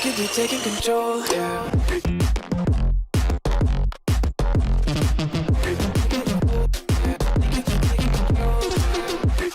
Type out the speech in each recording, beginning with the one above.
could be taking control, yeah.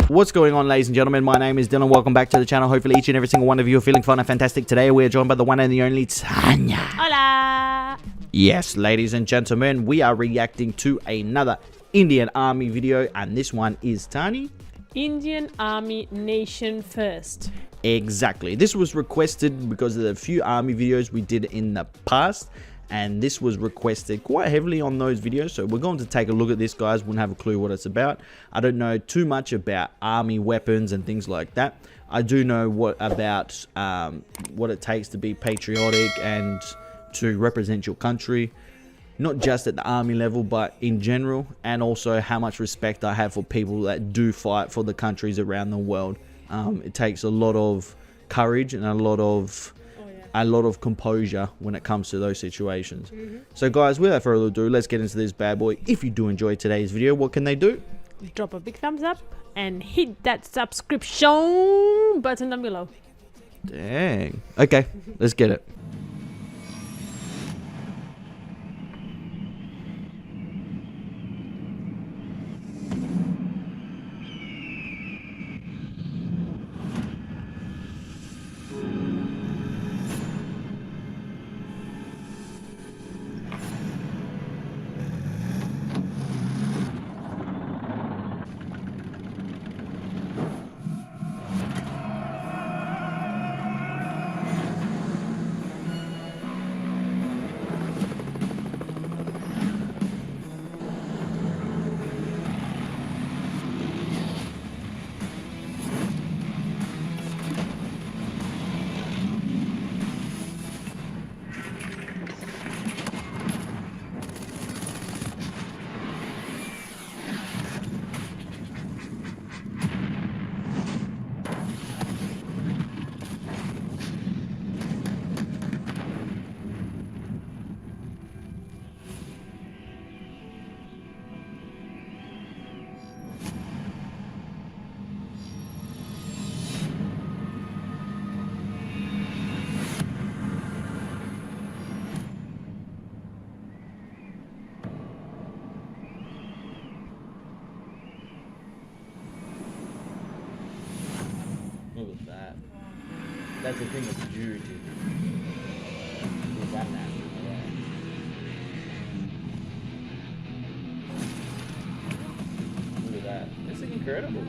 What's going on, ladies and gentlemen? My name is Dylan. Welcome back to the channel. Hopefully each and every single one of you are feeling fun and fantastic. Today we are joined by the one and the only Tanya. Hola! Yes, ladies and gentlemen, we are reacting to another Indian Army video, and this one is Tanya. Indian Army Nation First. Exactly. This was requested because of the few army videos we did in the past, and this was requested quite heavily on those videos. So we're going to take a look at this, guys. Wouldn't have a clue what it's about. I don't know too much about army weapons and things like that. I do know what it takes to be patriotic and to represent your country, not just at the army level but in general, and also how much respect I have for people that do fight for the countries around the world. It takes a lot of courage and a lot of composure when it comes to those situations. So guys, without further ado, let's get into this bad boy. If you do enjoy today's video, what can they do? Drop a big thumbs up and hit that subscription button down below. Dang. Okay, let's get it. Look at that. That's a thing of purity. Look at that now. Look at that. It's incredible.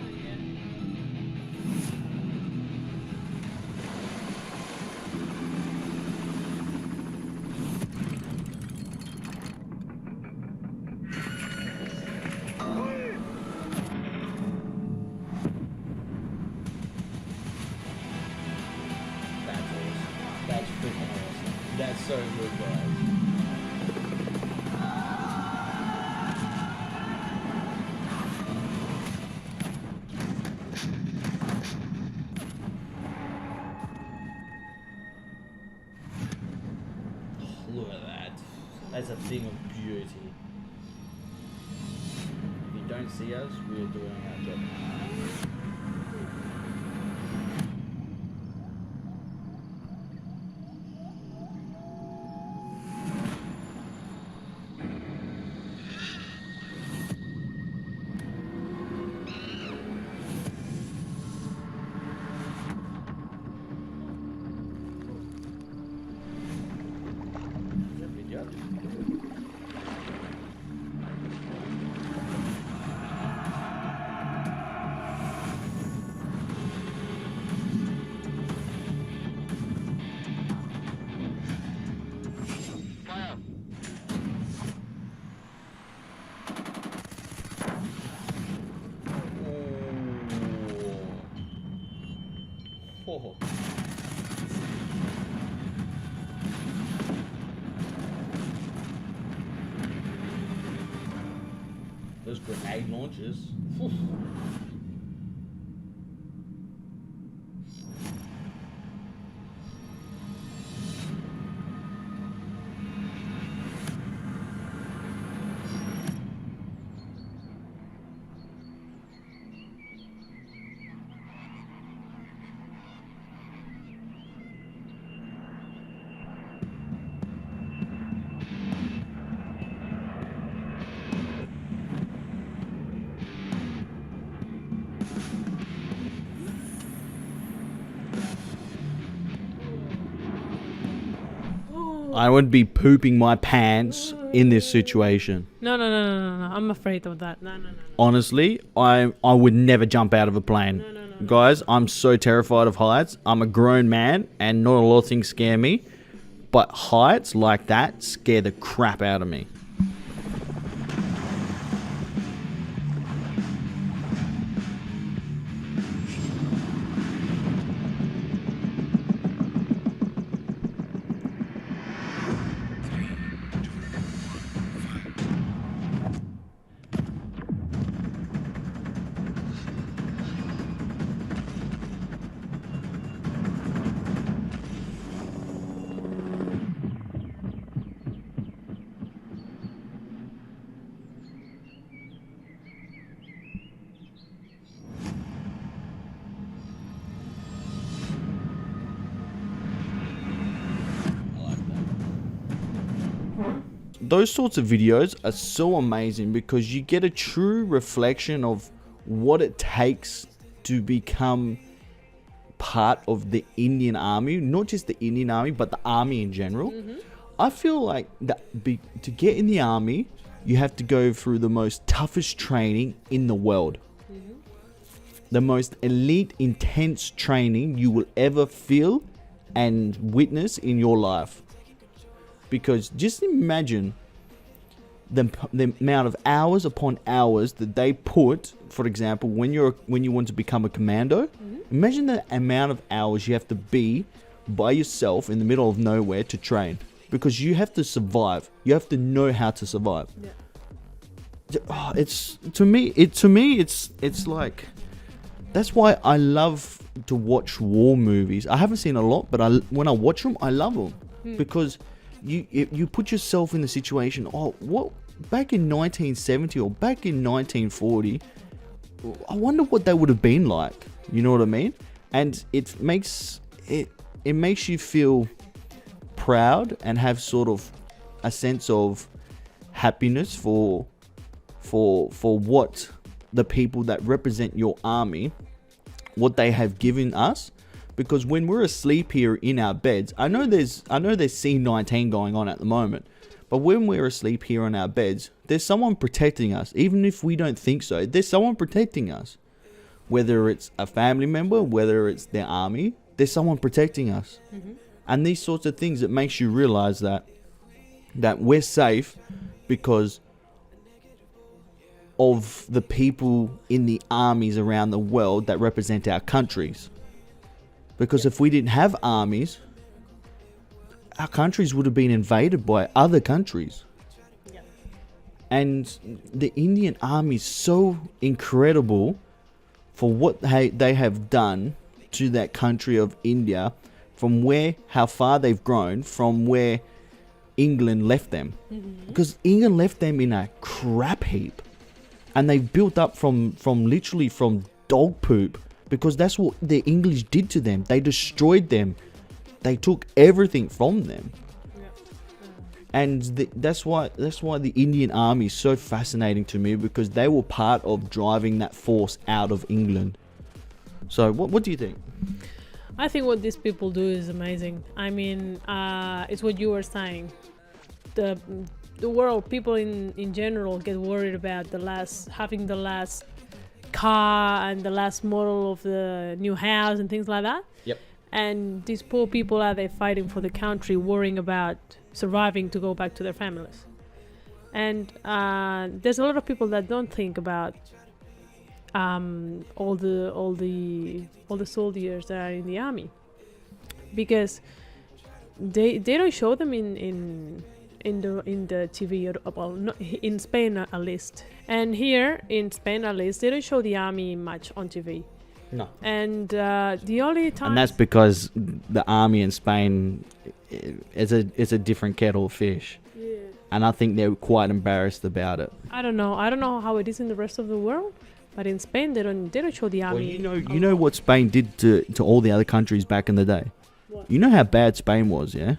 That's freaking awesome. That's so good, guys. Look at that. That's a thing of beauty. If you don't see us, we're doing our job. Oh. Those grenade launchers. Whew. I would be pooping my pants in this situation. No. I'm afraid of that. No. Honestly, I would never jump out of a plane. Guys, I'm so terrified of heights. I'm a grown man and not a lot of things scare me. But heights like that scare the crap out of me. Those sorts of videos are so amazing because you get a true reflection of what it takes to become part of the Indian Army, not just the Indian Army, but the army in general. I feel like to get in the army, you have to go through the most toughest training in the world. The most elite, intense training you will ever feel and witness in your life. Because just imagine the amount of hours upon hours that they put. For example, when you want to become a commando, imagine the amount of hours you have to be by yourself in the middle of nowhere to train. Because you have to survive. You have to know how to survive. Yeah. Oh, it's like, that's why I love to watch war movies. I haven't seen a lot, but when I watch them, I love them because you put yourself in the situation. Oh, what back in 1970 or back in 1940? I wonder what they would have been like. You know what I mean? And it makes you feel proud and have sort of a sense of happiness for what the people that represent your army, what they have given us. Because when we're asleep here in our beds, I know there's C-19 going on at the moment, but when we're asleep here on our beds, there's someone protecting us. Even if we don't think so, there's someone protecting us. Whether it's a family member, whether it's their army, there's someone protecting us. And these sorts of things, it makes you realize that we're safe because of the people in the armies around the world that represent our countries. Because if we didn't have armies, our countries would have been invaded by other countries. Yeah. And the Indian army is so incredible for what they have done to that country of India, from how far they've grown from where England left them. Because England left them in a crap heap. And they've built up from literally from dog poop. Because that's what the English did to them. They destroyed them. They took everything from them. And that's why the Indian army is so fascinating to me, because they were part of driving that force out of England. So what do you think? I think what these people do is amazing. I mean, it's what you were saying. The world, people in general get worried about having the last car and the last model of the new house and things like that. Yep. And these poor people are there fighting for the country, worrying about surviving to go back to their families. And there's a lot of people that don't think about all the soldiers that are in the army, because they don't show them in the TV, or well, not, in Spain at least. And here in Spain at least, they don't show the army much on TV. No. And the only time... And that's because the army in Spain is a different kettle of fish. Yeah. And I think they're quite embarrassed about it. I don't know how it is in the rest of the world, but in Spain they don't show the army. Well, you know what Spain did to all the other countries back in the day? What? You know how bad Spain was, yeah?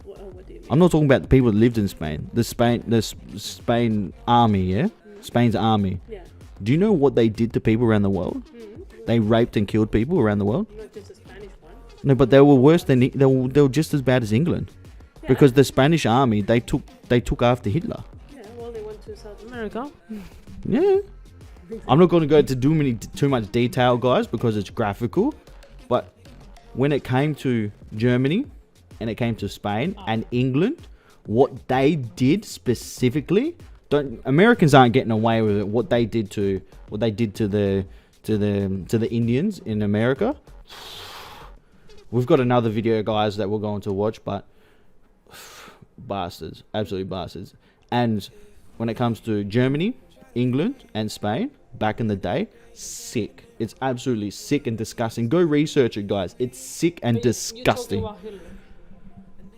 What do you mean? I'm not talking about the people that lived in Spain. The Spain army, yeah? Spain's army. Yeah. Do you know what they did to people around the world? They raped and killed people around the world. Not just the Spanish one. No, but they were worse than they were just as bad as England. because the Spanish army they took after Hitler. Yeah, well, they went to South America. Yeah. I'm not going to go into too much detail, guys, because it's graphical. But when it came to Germany, and it came to Spain and England, what they did specifically, Americans aren't getting away with it. What they did to the Indians in America. We've got another video, guys, that we're going to watch, but bastards, absolutely bastards. And when it comes to Germany, England and Spain back in the day, sick. It's absolutely sick and disgusting. Go research it, guys. It's sick and disgusting. You talk about Hitler.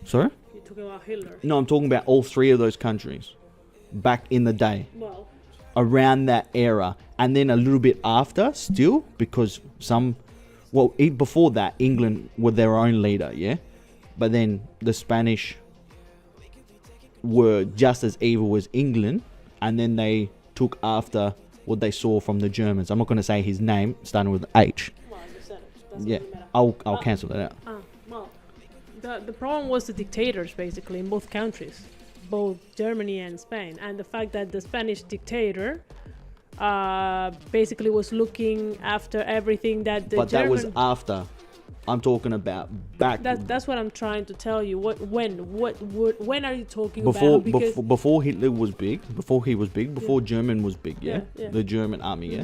Sorry? You talk about Hitler. No, I'm talking about all three of those countries back in the day, Well, around that era, and then a little bit after still, because before that, England were their own leader, yeah? But then the Spanish were just as evil as England, and then they took after what they saw from the Germans. I'm not going to say his name, starting with H. well, you said it. Doesn't Yeah, really matter. I'll cancel that out. Well, the problem was the dictators, basically, in both countries, both Germany and Spain. And the fact that the Spanish dictator basically was looking after everything that the But German... that was after. I'm talking about back That's what I'm trying to tell you. When are you talking before about? Because before Hitler was big, before German was big, yeah? Yeah. The German army, yeah?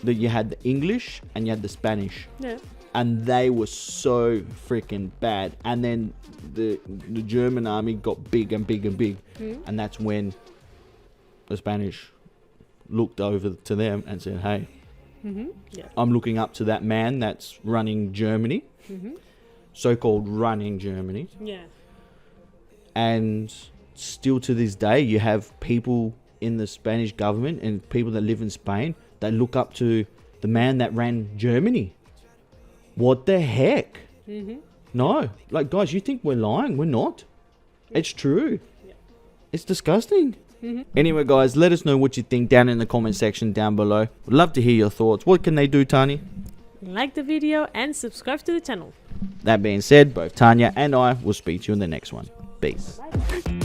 That you had the English and you had the Spanish. yeah, And they were so freaking bad. And then the German army got big and big and big. And that's when the Spanish looked over to them and said, hey, yeah, I'm looking up to that man that's running Germany, so-called running Germany. yeah, And still to this day, you have people in the Spanish government and people that live in Spain that look up to the man that ran Germany. What the heck? No. Like, guys, you think we're lying? We're not. It's true. Yeah. It's disgusting. Anyway, guys, let us know what you think down in the comment section down below. We'd love to hear your thoughts. What can they do, Tanya? like the video and subscribe to the channel. That being said, both Tanya and I will speak to you in the next one. Peace. Bye.